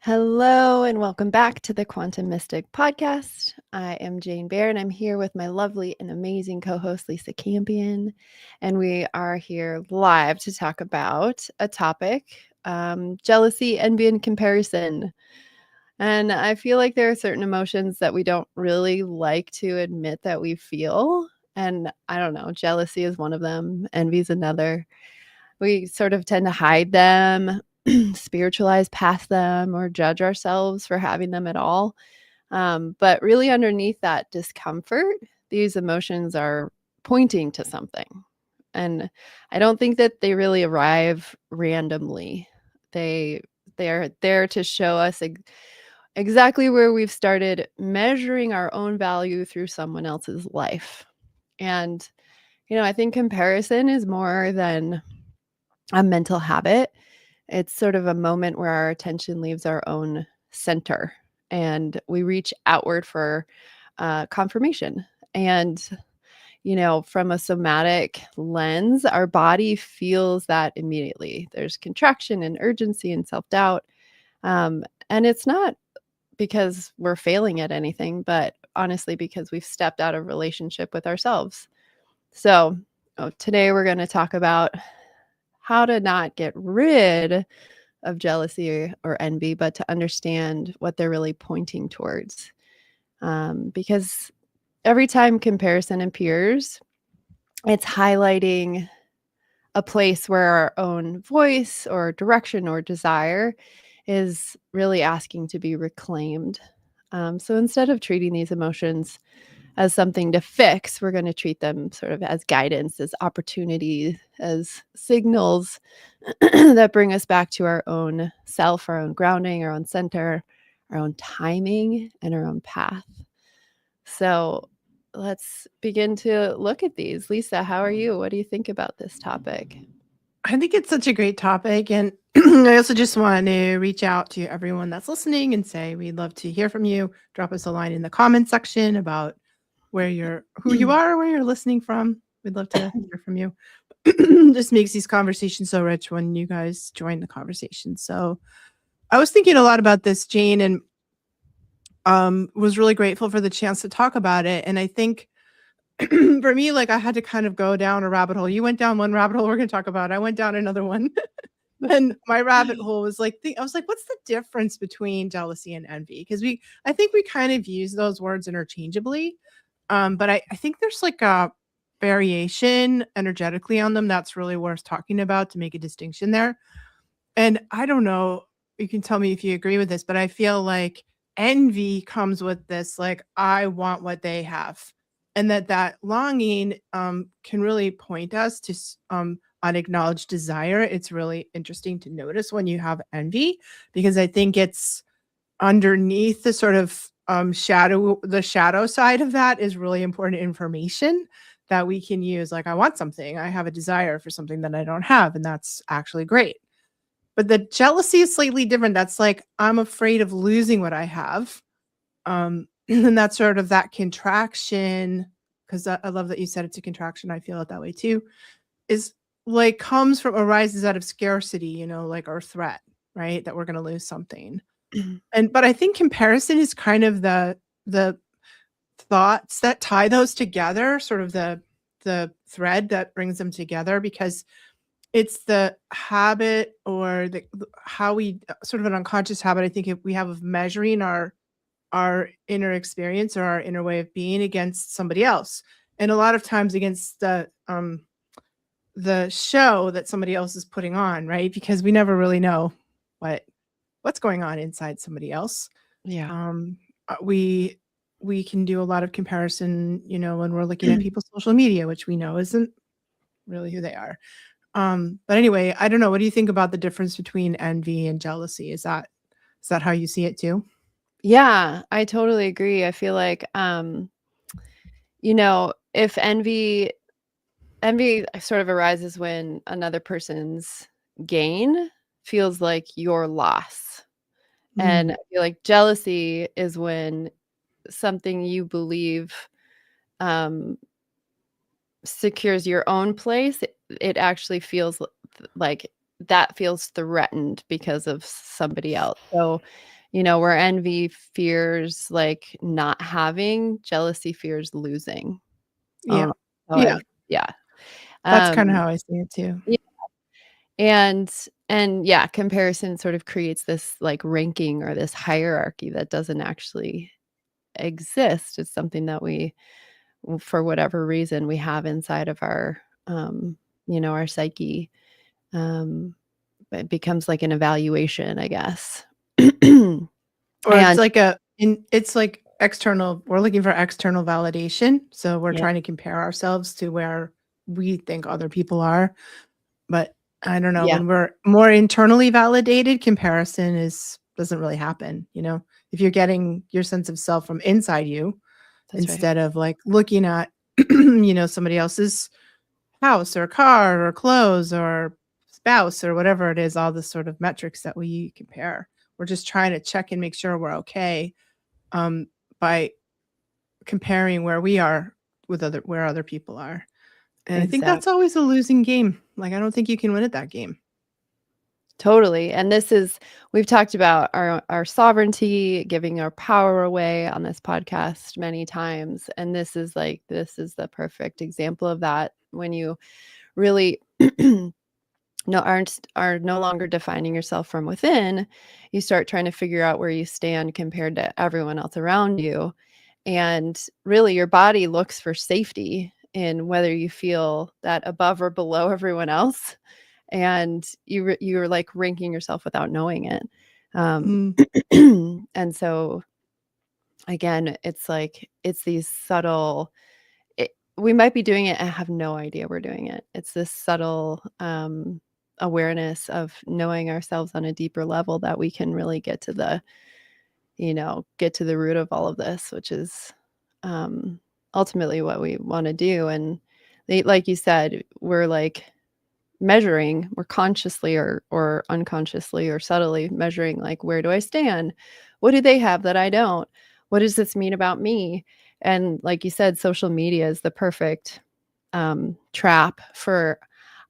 Hello and welcome back to the Quantum Mystic Podcast. I am Jane Bear and I'm here with my lovely and amazing co host, Lisa Campion. And we are here live to talk about a topic jealousy, envy, and comparison. And I feel like there are certain emotions that we don't really like to admit that we feel. And I don't know, jealousy is one of them, envy is another. We sort of tend to hide them, spiritualize past them, or judge ourselves for having them at all. But really, underneath that discomfort, these emotions are pointing to something. And I don't think that they really arrive randomly. They they're there to show us exactly where we've started measuring our own value through someone else's life. And I think comparison is more than a mental habit. It's sort of a moment where our attention leaves our own center and we reach outward for confirmation. And, from a somatic lens, our body feels that immediately. There's contraction and urgency and self doubt. And it's not because we're failing at anything, but honestly, because we've stepped out of relationship with ourselves. So, today we're going to talk about how to not get rid of jealousy or envy, but to understand what they're really pointing towards. Because every time comparison appears, it's highlighting a place where our own voice or direction or desire is really asking to be reclaimed. So instead of treating these emotions as something to fix, we're going to treat them sort of as guidance, as opportunities, as signals that bring us back to our own self, our own grounding, our own center, our own timing, and our own path. So let's begin to look at these. Lisa, how are you? What do you think about this topic? I think it's such a great topic. And I also just want to reach out to everyone that's listening and say we'd love to hear from you. Drop us a line in the comment section about who you are, where you're listening from. We'd love to hear from you. Just makes these conversations so rich when you guys join the conversation. So I was thinking a lot about this, Jane, and was really grateful for the chance to talk about it. And I think for me, like I had to kind of go down a rabbit hole. You went down one rabbit hole we're going to talk about. I went down another one. Then my rabbit hole was like, I was like, what's the difference between jealousy and envy? Because I think we kind of use those words interchangeably. But I think there's like a variation energetically on them that's really worth talking about to make a distinction there. And I don't know, you can tell me if you agree with this, but I feel like envy comes with this, like, I want what they have. And that longing can really point us to unacknowledged desire. It's really interesting to notice when you have envy, because I think it's underneath the sort of the shadow side of that is really important information that we can use. Like, I want something, I have a desire for something that I don't have, and that's actually great. But the jealousy is slightly different. That's like, I'm afraid of losing what I have. And that's sort of that contraction, because I love that you said it's a contraction. I feel it that way too, is like arises out of scarcity, like our threat, right? That we're going to lose something. But I think comparison is kind of the thoughts that tie those together, sort of the thread that brings them together, because it's the habit, or how we sort of an unconscious habit, I think, if we have, of measuring our inner experience or our inner way of being against somebody else, and a lot of times against the show that somebody else is putting on, right? Because we never really know what's going on inside somebody else. Yeah. We can do a lot of comparison, when we're looking at people's social media, which we know isn't really who they are. But anyway, I don't know. What do you think about the difference between envy and jealousy? Is that how you see it too? Yeah, I totally agree. I feel like, if envy sort of arises when another person's gain feels like your loss. And Mm. I feel like jealousy is when something you believe um, secures your own place. It actually feels like that feels threatened because of somebody else. So, where envy fears like not having, jealousy fears losing. Yeah. So Yeah. yeah. That's kinda Um, how I see it too. yeah, and yeah, comparison sort of creates this like ranking or this hierarchy that doesn't actually exist. It's something that we, for whatever reason, we have inside of um, our psyche. Um, it becomes like an evaluation, I guess. Or it's And like it's like external we're looking for external validation, so we're yeah, trying to compare ourselves to where we think other people are, but I don't know, yeah, when we're more internally validated, comparison doesn't really happen, you know? If you're getting your sense of self from inside you, that's right. instead of, like, looking at, somebody else's house or car or clothes or spouse or whatever it is, all the sort of metrics that we compare. We're just trying to check and make sure we're okay, um, by comparing where we are with where other people are. And I think that's Exactly. always a losing game. Like, I don't think you can win at that game. Totally. And we've talked about our sovereignty, giving our power away on this podcast many times. And this is the perfect example of that when you really no aren't are no longer defining yourself from within. You start trying to figure out where you stand compared to everyone else around you. And really your body looks for safety in whether you feel that above or below everyone else, and you're like ranking yourself without knowing it. Um, Mm, and so again, it's like it's these subtle. We might be doing it and have no idea we're doing it. It's this subtle awareness of knowing ourselves on a deeper level that we can really get to the root of all of this, which is um, ultimately what we want to do. And like you said, we're consciously or unconsciously or subtly measuring, like, where do I stand? What do they have that I don't? What does this mean about me? And like you said, social media is the perfect trap for.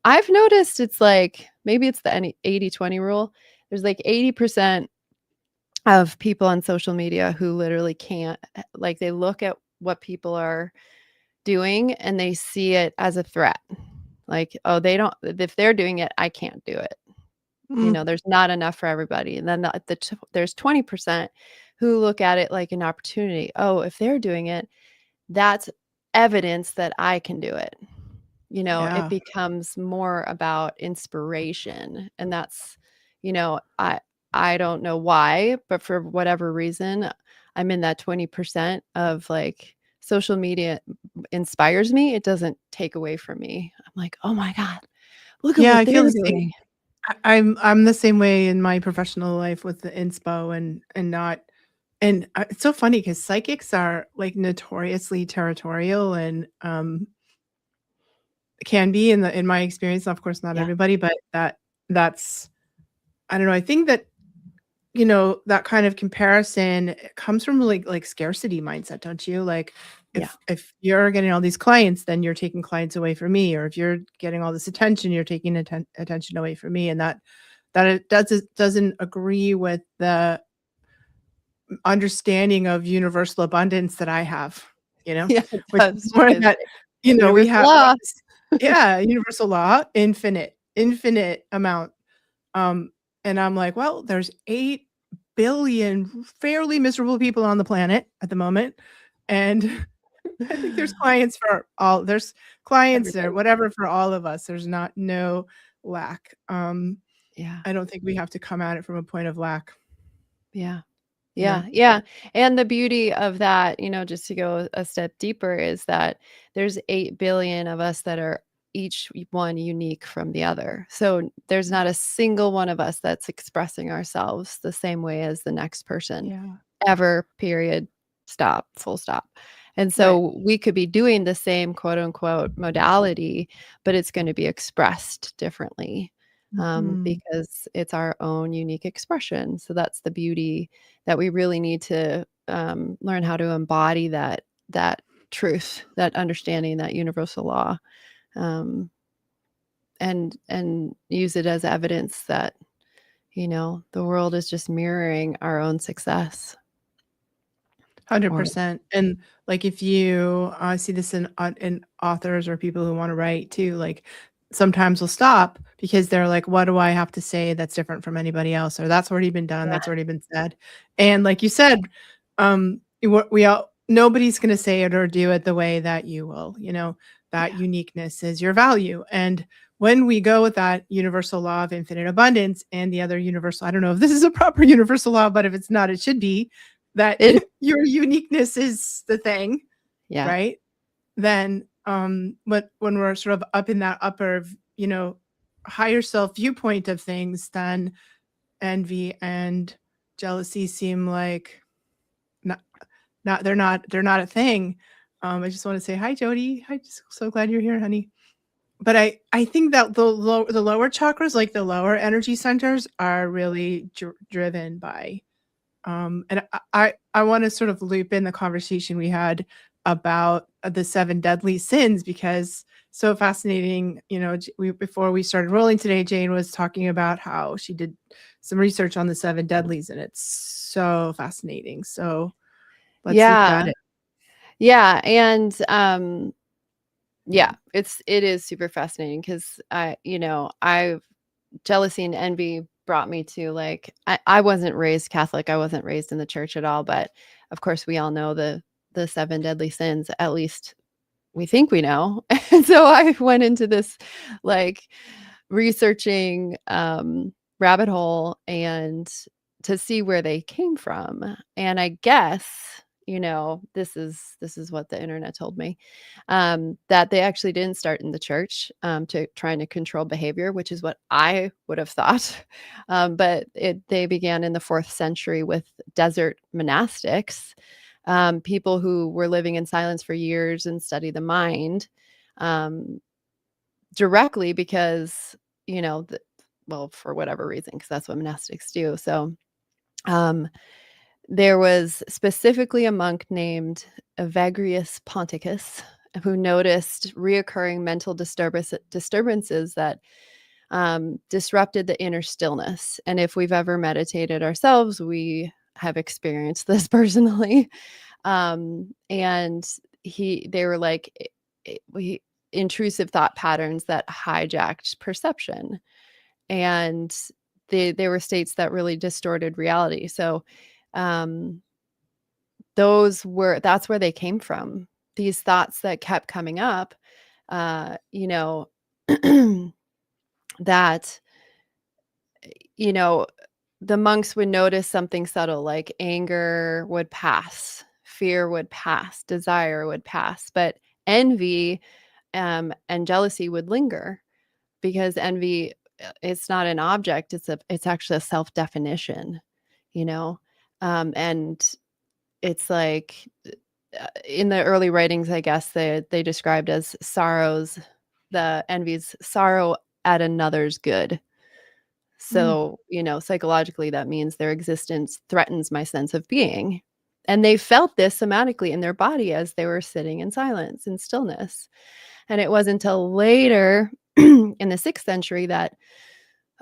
I've noticed it's like maybe it's the 80/20 rule. There's like 80% of people on social media who literally can't, like, they look at what people are doing and they see it as a threat. Like, oh, they don't, if they're doing it, I can't do it. mm, There's not enough for everybody. And then there's 20% who look at it like an opportunity. Oh, if they're doing it, that's evidence that I can do it. It yeah. becomes more about inspiration. And that's, you know, I I don't know why, but for whatever reason, I'm in that 20% of like social media inspires me. It doesn't take away from me. I'm like, "Oh my god, look at Yeah, what I feel they're the same. doing." I'm the same way in my professional life with the inspo and not and, it's so funny because psychics are, like, notoriously territorial and, can be in my experience, of course, not Yeah. everybody, but that's I don't know, I think that, that kind of comparison comes from, like, scarcity mindset, don't you? Like, Yeah. if you're getting all these clients, then you're taking clients away from me, or if you're getting all this attention, you're taking attention away from me, and that it doesn't agree with the understanding of universal abundance that I have, Yeah, it which is does. more It's that, like we universal have law. this yeah, universal law, infinite amount, um, and I'm like, "Well, there's 8 billion fairly miserable people on the planet at the moment, and I think there's clients or Everybody. whatever for all of us. There's not no lack." Yeah. I don't think we have to come at it from a point of lack, Yeah. you know? Yeah, yeah, and the beauty of that, just to go a step deeper, is that there's 8 billion of us that are each one unique from the other. So there's not a single one of us that's expressing ourselves the same way as the next person Yeah. ever, period, stop, full stop. And Right. so we could be doing the same quote unquote modality, but it's going to be expressed differently, Mhm. because it's our own unique expression. So that's the beauty that we really need to learn how to embody that truth, that understanding, that universal law. Um, and use it as evidence that, the world is just mirroring our own success. Or 100%. And like if you see this in authors or people who want to write too, like sometimes will stop because they're like, what do I have to say that's different from anybody else? Or that's already been done, yeah, that's already been said. And like you said, we all nobody's going to say it or do it the way that you will. That yeah, uniqueness is your value. And when we go with that universal law of infinite abundance and the other universal, I don't know if this is a proper universal law, but if it's not, it should be that it, your uniqueness is the thing, yeah, right? Then but when we're sort of up in that upper, higher self viewpoint of things, then envy and jealousy seem like not they're not a thing. I just want to say hi, Jody. Hi, just so glad you're here, honey. But I think that the lower chakras, like the lower energy centers, are really driven by and I want to sort of loop in the conversation we had about the 7 deadly sins, because so fascinating. Before we started rolling today, Jane was talking about how she did some research on the 7 deadlies, and it's so fascinating. So let's loop yeah, that in. yeah, and yeah, it is super fascinating because I've jealousy and envy brought me to, like, I wasn't raised Catholic. I wasn't raised in the church at all, but of course we all know the 7 deadly sins, at least we think we know. And so I went into this, like, researching rabbit hole and to see where they came from. And I guess, this is what the internet told me, that they actually didn't start in the church, to trying to control behavior, which is what I would have thought. But they began in the 4th century with desert monastics, people who were living in silence for years and study the mind, um, directly because, well, for whatever reason, because that's what monastics do. So, um, there was specifically a monk named Evagrius Ponticus who noticed reoccurring mental disturbances that, disrupted the inner stillness. And if we've ever meditated ourselves, we have experienced this personally. And they were like, intrusive thought patterns that hijacked perception, and they were states that really distorted reality. So, um, that's where they came from. These thoughts that kept coming up, uh, you know, that, you know, the monks would notice something subtle, like anger would pass, fear would pass, desire would pass, but envy, and jealousy would linger, because envy, it's not an object, it's actually a self-definition, you know? And it's like, in the early writings, I guess they described as sorrows, the envy's sorrow at another's good. Mm. So, psychologically, that means their existence threatens my sense of being. And they felt this somatically in their body as they were sitting in silence and stillness. And it wasn't until later in the 6th century that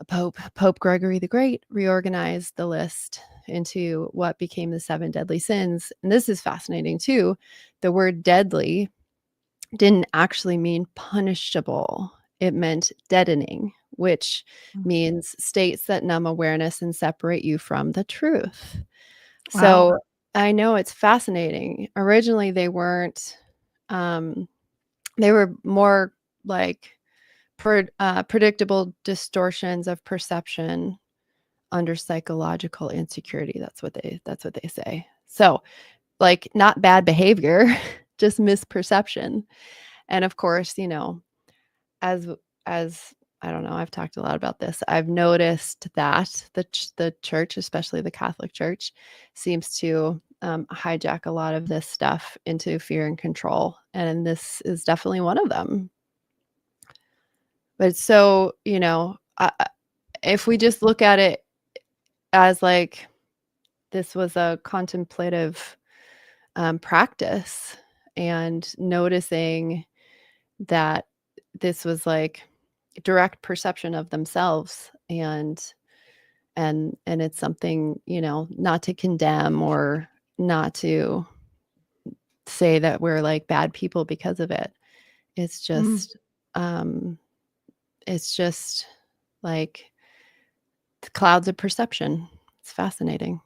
Pope Gregory the Great, reorganized the list into what became the 7 deadly sins. And this is fascinating too. The word deadly didn't actually mean punishable, it meant deadening, which means states that numb awareness and separate you from the truth. Wow. So I know it's fascinating. Originally, they weren't, um, they were more like predictable distortions of perception under psychological insecurity. That's what they say. So, like, not bad behavior, just misperception. And of course, as as I don't know, I've talked a lot about this. I've noticed that the church, especially the Catholic Church, seems to, hijack a lot of this stuff into fear and control, and this is definitely one of them. But so, if we just look at it as, like, this was a contemplative, practice, and noticing that this was like direct perception of themselves, and it's something, not to condemn or not to say that we're like bad people because of it. It's Mm, just um it's just like the clouds of perception. It's fascinating.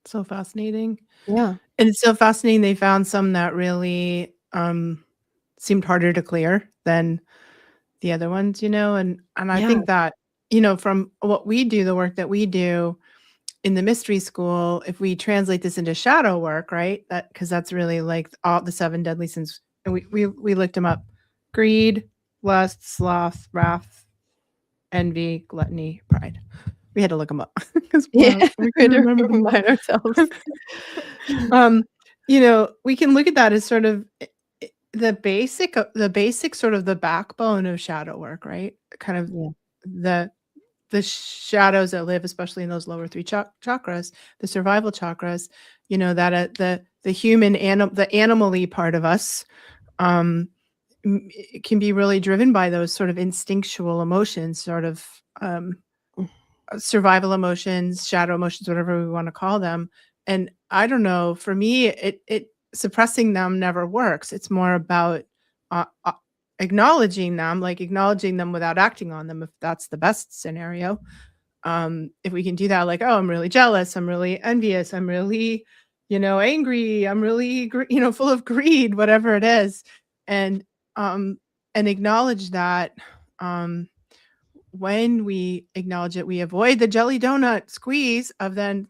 so fascinating. Yeah. And it's so fascinating they found some that really, seemed harder to clear than the other ones, and I Yeah. think that, from what we do, the work that we do in the mystery school, if we translate this into shadow work, right? That because that's really like all the 7 deadly sins, and we looked them up. Greed, lust, sloth, wrath, envy, gluttony, pride. We had to look them up because Yeah. we We had couldn't to remember them all. remind ourselves. Um, we can look at that as sort of the basic sort of the backbone of shadow work, right? Kind of Yeah. the the shadows that live, especially in those lower 3 chakras, the survival chakras, that, the human the animal-y part of us, um, it can be really driven by those sort of instinctual emotions, sort of, survival emotions, shadow emotions, whatever we wanna call them, and I don't know, for me, it suppressing them never works. It's more about, acknowledging them, like, acknowledging them without acting on them if that's the best scenario. If we can do that, like, oh, I'm really jealous, I'm really envious, I'm really, angry, I'm really, full of greed, whatever it is, and um, and acknowledge that. When we acknowledge it, we avoid the jelly donut squeeze of then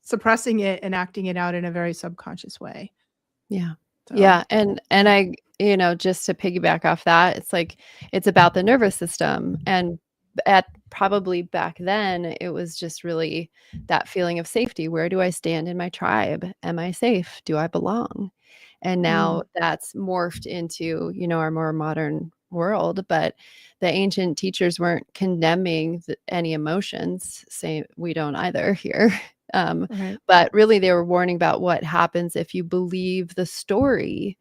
suppressing it and acting it out in a very subconscious way. Yeah. So, Yeah, and yeah. just to piggyback off that, it's like it's about the nervous system, and at probably back then, it was just really that feeling of safety. Where do I stand in my tribe? Am I safe? Do I belong? And now Mm, that's morphed into, our more modern world, but the ancient teachers weren't condemning any emotions, saying we don't either here. Um, right. but really, they were warning about what happens if you believe the story,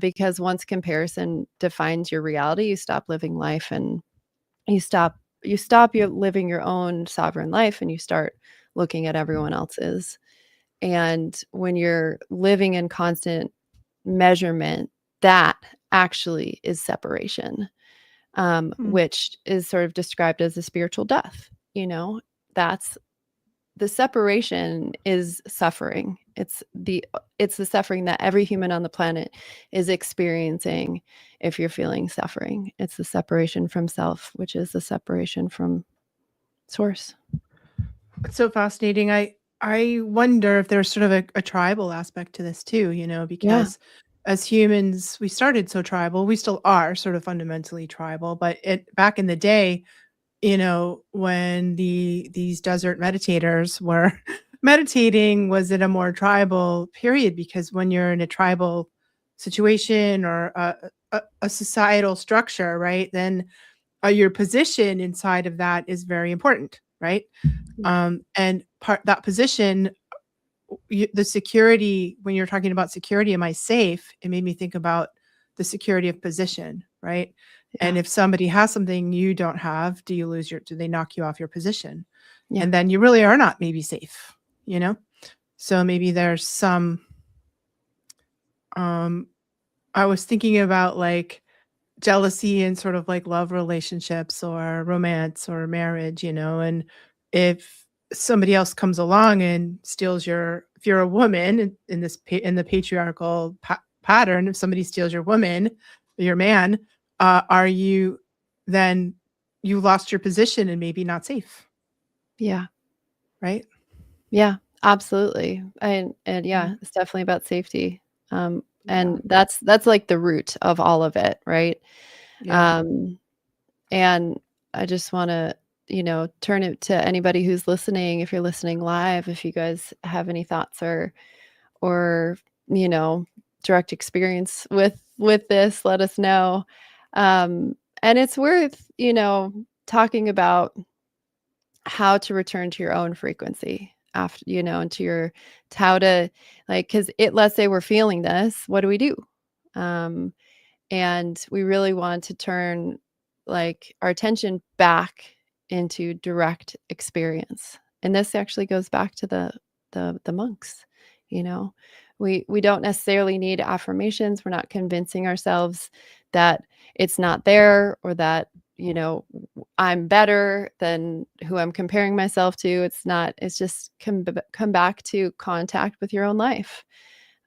because once comparison defines your reality, you stop living life, and you stop your living your own sovereign life, and you start looking at everyone else's. And when you're living in constant measurement, that actually is separation, Mm, which is sort of described as a spiritual death. That's the separation is suffering. It's the suffering that every human on the planet is experiencing. If you're feeling suffering, it's the separation from self, which is the separation from source. it's so fascinating. I wonder if there's sort of a tribal aspect to this too, Yeah. because as humans, we started so tribal. We still are sort of fundamentally tribal, but it back in the day, when these desert meditators were meditating was in a more tribal period because when you're in a tribal situation or a societal structure, right, then your position inside of that is very important, right? Yeah. And part that position, the security, when you're talking about security, am I safe? It made me think about the security of position, right? And Yeah. if somebody has something you don't have, do they knock you off your position? Yeah. And then you really are not maybe safe, you know? So maybe there's some, um, I was thinking about like jealousy in sort of like love relationships or romance or marriage, and if somebody else comes along and steals if you're a woman in in the patriarchal pattern, if somebody steals your woman, your man, are you then you lost your position and maybe not safe, Yeah. right? Yeah, absolutely. And Yeah. yeah, it's definitely about safety. Yeah. And that's like the root of all of it, right? Yeah. Um, and I just want to, turn it to anybody who's listening. If you're listening live, if you guys have any thoughts or, you know, direct experience with this, let us know. And it's worth, talking about how to return to your own frequency after, and to how to, like, because let's say we're feeling this, what do we do? um and we really want to turn, like our attention back into direct experience. And this actually goes back to the monks, you know. We don't necessarily need affirmations. We're not convincing ourselves that it's not there, or that, you know, I'm better than who I'm comparing myself to. It's not. It's just come back to contact with your own life.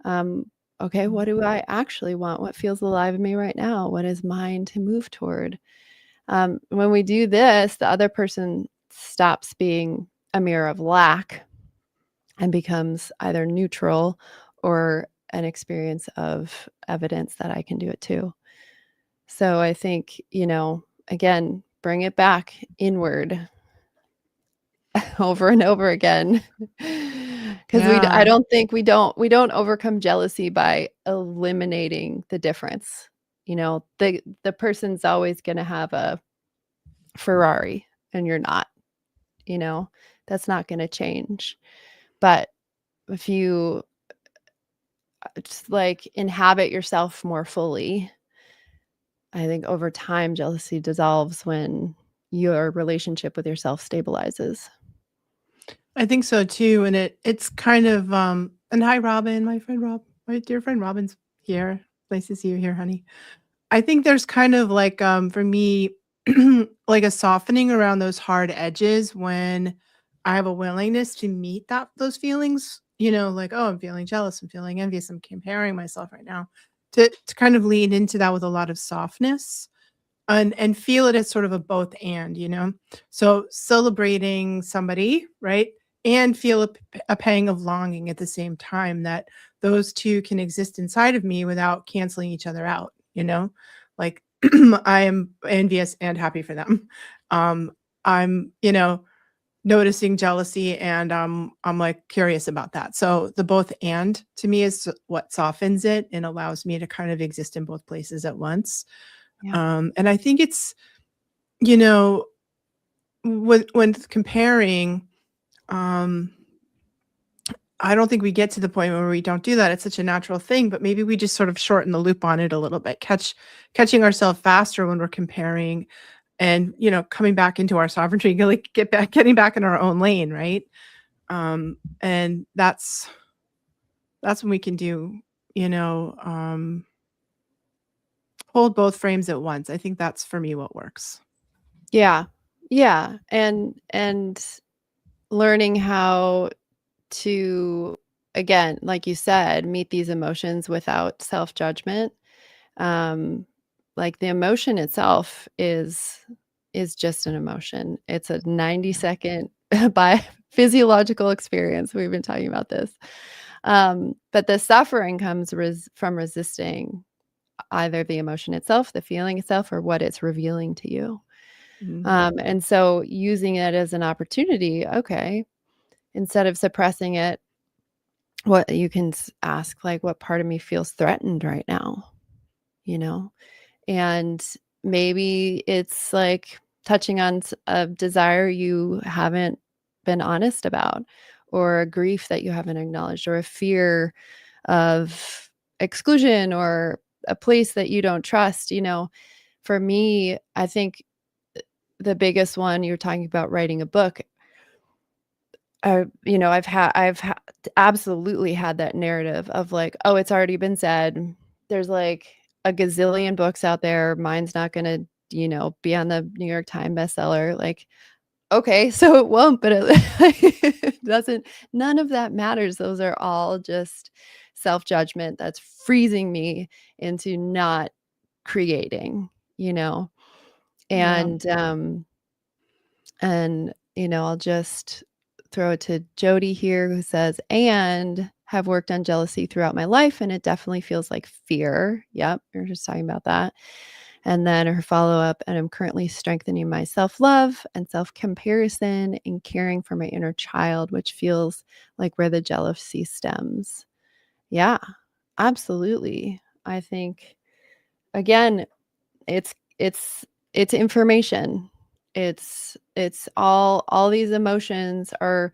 Um, okay, what do I actually want? What feels alive in me right now? What is mine to move toward? When we do this, the other person stops being a mirror of lack and becomes either neutral or an experience of evidence that I can do it too. So I think, you know, again, bring it back inward over and over again. Because I Yeah. don't think we don't overcome jealousy by eliminating the difference. You know, the person's always going to have a Ferrari and you're not, you know, that's not going to change. But if you just like inhabit yourself more fully, I think over time jealousy dissolves when your relationship with yourself stabilizes. I think so too, and it's kind of, and hi, Robin, my friend Rob, my dear friend Robin's here. Nice to see you here, honey. I think there's kind of like, for me, like a softening around those hard edges when I have a willingness to meet those feelings, like, "Oh, I'm feeling jealous, I'm feeling envious, I'm comparing myself right now." To kind of lean into that with a lot of softness and feel it as sort of a both and. So celebrating somebody, right? And feel a pang of longing at the same time, that those two can exist inside of me without canceling each other out. Like I am envious and happy for them. I'm noticing jealousy and I'm like curious about that. So the both and to me is what softens it and allows me to kind of exist in both places at once. Yeah. And I think it's, you know, when comparing, um, I don't think we get to the point where we don't do that. It's such a natural thing, but maybe we just sort of shorten the loop on it a little bit, catching ourselves faster when we're comparing and, coming back into our sovereignty, like getting back in our own lane, right? And that's when we can do, you know, um, hold both frames at once. I think that's for me what works. Yeah. Yeah. And learning how to, again, like you said, meet these emotions without self-judgment. Um, like the emotion itself is just an emotion. It's a 90-second by physiological experience. We've been talking about this. But the suffering comes from resisting either the emotion itself, the feeling itself, or what it's revealing to you. Mhm. And so using it as an opportunity, okay, instead of suppressing it, what you can ask, like, what part of me feels threatened right now, you know? And maybe it's like touching on a desire you haven't been honest about, or a grief that you haven't acknowledged, or a fear of exclusion, or a place that you don't trust. You know, for me, I think the biggest one, you're talking about writing a book. You know, I've absolutely had that narrative of like, oh, it's already been said. There's like a gazillion books out there. Mine's not going to, you know, be on the New York Times bestseller. Like, okay, so it won't, but it doesn't. None of that matters. Those are all just self judgment that's freezing me into not creating. You know, Yeah. and and, you know, I'll just throw it to Jody here, who says, and have worked on jealousy throughout my life. And it definitely feels like fear. Yep. We are just talking about that. And then her follow up, and I'm currently strengthening my self love and self comparison and caring for my inner child, which feels like where the jealousy stems. Yeah, absolutely. I think, again, it's it's it's information. It's all these emotions are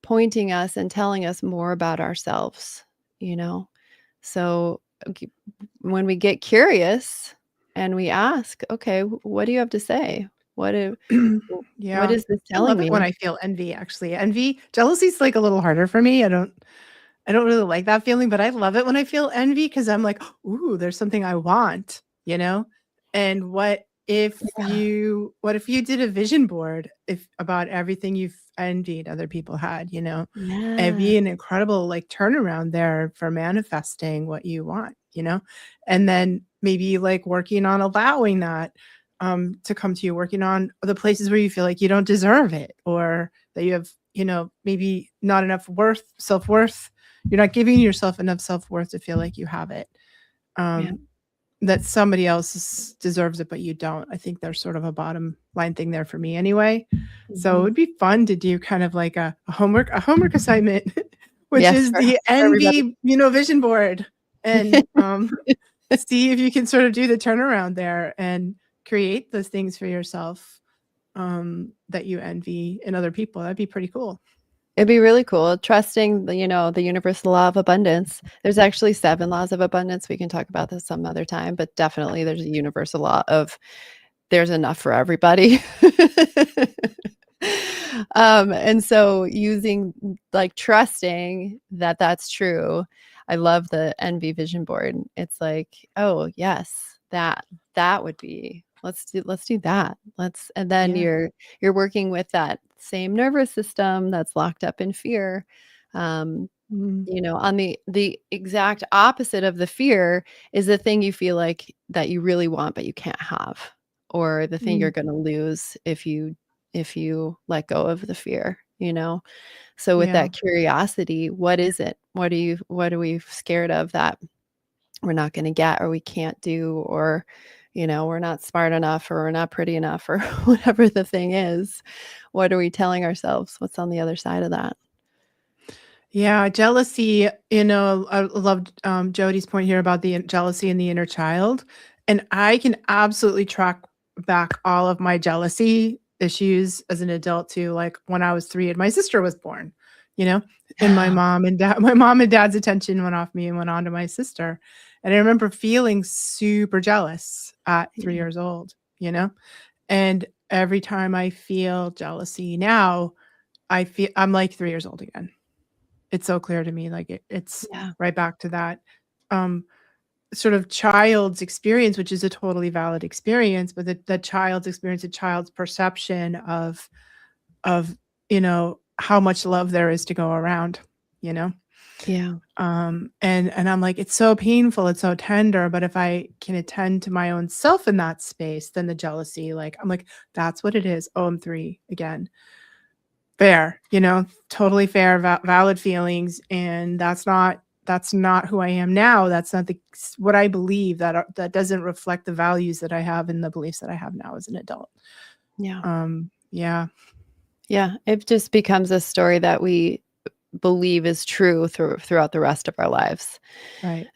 pointing us and telling us more about ourselves, you know? So, g when we get curious, and we ask, okay, what do you have to say? What do, what Yeah. is this I love telling it when me? I feel envy, actually. Envy jealousy's, like, a little harder for me. I don't really like that feeling, but I love it when I feel envy because 'cause I'm like, "Ooh, there's something I want," you know? And Yeah. what if you did a vision board if about everything you've envied other people had, you know? It'd Yeah. be an incredible, like, turnaround there for manifesting what you want, you know? And then maybe, like, working on allowing that, to come to you, working on the places where you feel like you don't deserve it or that you have, maybe not enough self-worth. You're not giving yourself enough self-worth to feel like you have it. Yeah. Um, that somebody else deserves it, but you don't. I think there's sort of a bottom line thing there for me anyway. So it Mhm. would be fun to do kind of like a homework assignment, which Yes, is the for everybody. envy, vision board, and see if you can sort of do the turnaround there and create those things for yourself that you envy in other people. That'd be pretty cool. It'd be really cool trusting the universal law of abundance. There's actually 7 laws of abundance. We can talk about this some other time, but definitely there's a universal law of there's enough for everybody. And so using like trusting that that's true. I love the envy vision board. It's like, oh yes, that would be let's do that. And then Yeah. you're working with that same nervous system that's locked up in fear. Um, Mm, on the exact opposite of the fear is the thing you feel like that you really want but you can't have, or the thing you're mm, going to lose if you let go of the fear. So with yeah. that curiosity, what is it? What are we scared of that we're not going to get or we can't do, or we're not smart enough or we're not pretty enough or whatever the thing is? What are we telling ourselves? What's on the other side of that? Yeah, jealousy, I loved, Jody's point here about the jealousy in the inner child, and I can absolutely track back all of my jealousy issues as an adult to, like, when I was 3 and my sister was born, you know, and my Yeah. mom and dad my mom and dad's attention went off me and went on to my sister, and I remember feeling super jealous at 3 Yeah. years old, and every time I feel jealousy now, I'm like 3 years old again. It's so clear to me, like, it's Yeah. right back to that, um, sort of child's experience, which is a totally valid experience, but the child's experience, the child's perception of, how much love there is to go around, you know? Yeah. And I'm like, "It's so painful, it's so tender," but if I can attend to my own self in that space, then the jealousy, like, I'm like, "That's what it is. Oh, I'm 3 again." Fair, totally fair, valid feelings, and that's not who I am now. That's not what I believe. That doesn't reflect the values that I have and the beliefs that I have now as an adult. Yeah. Yeah, Yeah, it just becomes a story that we believe is true throughout the rest of our lives. right,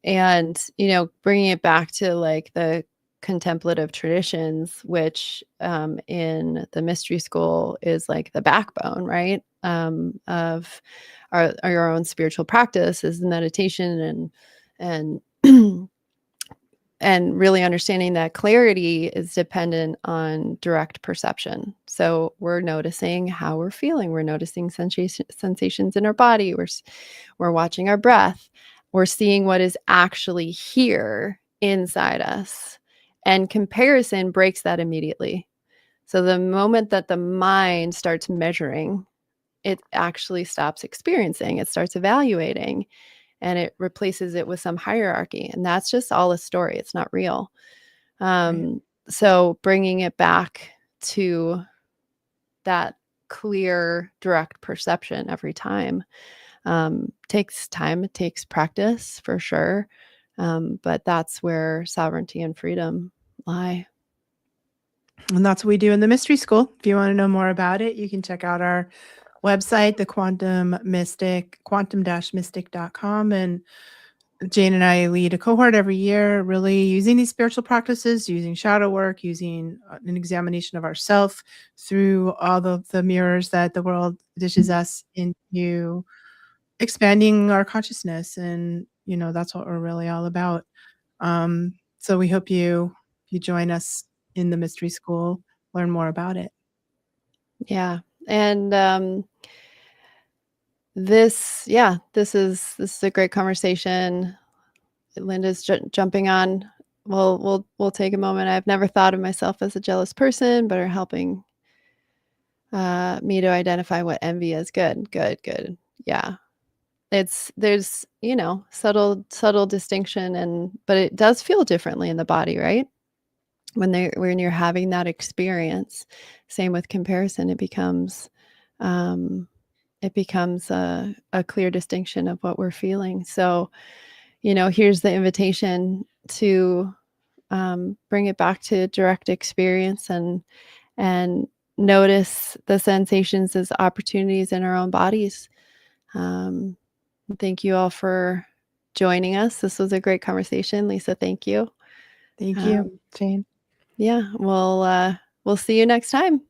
And bringing it back to like the contemplative traditions, which in the mystery school is like the backbone, right? Of our own spiritual practice is meditation and and really understanding that clarity is dependent on direct perception. So we're noticing how we're feeling. We're noticing sensations in our body. We're watching our breath. We're seeing what is actually here inside us. And comparison breaks that immediately. So the moment that the mind starts measuring, it actually stops experiencing, it starts evaluating, and it replaces it with some hierarchy. And that's just all a story. It's not real. right. So bringing it back to that clear, direct perception every time takes time. It takes practice for sure. But that's where sovereignty and freedom lie. And that's what we do in the mystery school. If you want to know more about it, you can check out our website, the Quantum Mystic, quantum-mystic.com, and Jane and I lead a cohort every year, really using these spiritual practices, using shadow work, using an examination of ourself through all the mirrors that the world dishes us into expanding our consciousness. And, that's what we're really all about. Um, So we hope you join us in the mystery school, learn more about it. Yeah. And this is a great conversation. Linda's jumping on. We'll take a moment. I've never thought of myself as a jealous person, but are helping me to identify what envy is. Good. Yeah. There's subtle distinction, but it does feel differently in the body, right? When you're having that experience. Same with comparison. Um it becomes a clear distinction of what we're feeling. So, here's the invitation to bring it back to direct experience and notice the sensations as opportunities in our own bodies. Um, Thank you all for joining us. This was a great conversation, Lisa. Thank you. Thank you, Um, Jane. yeah, we'll see you next time.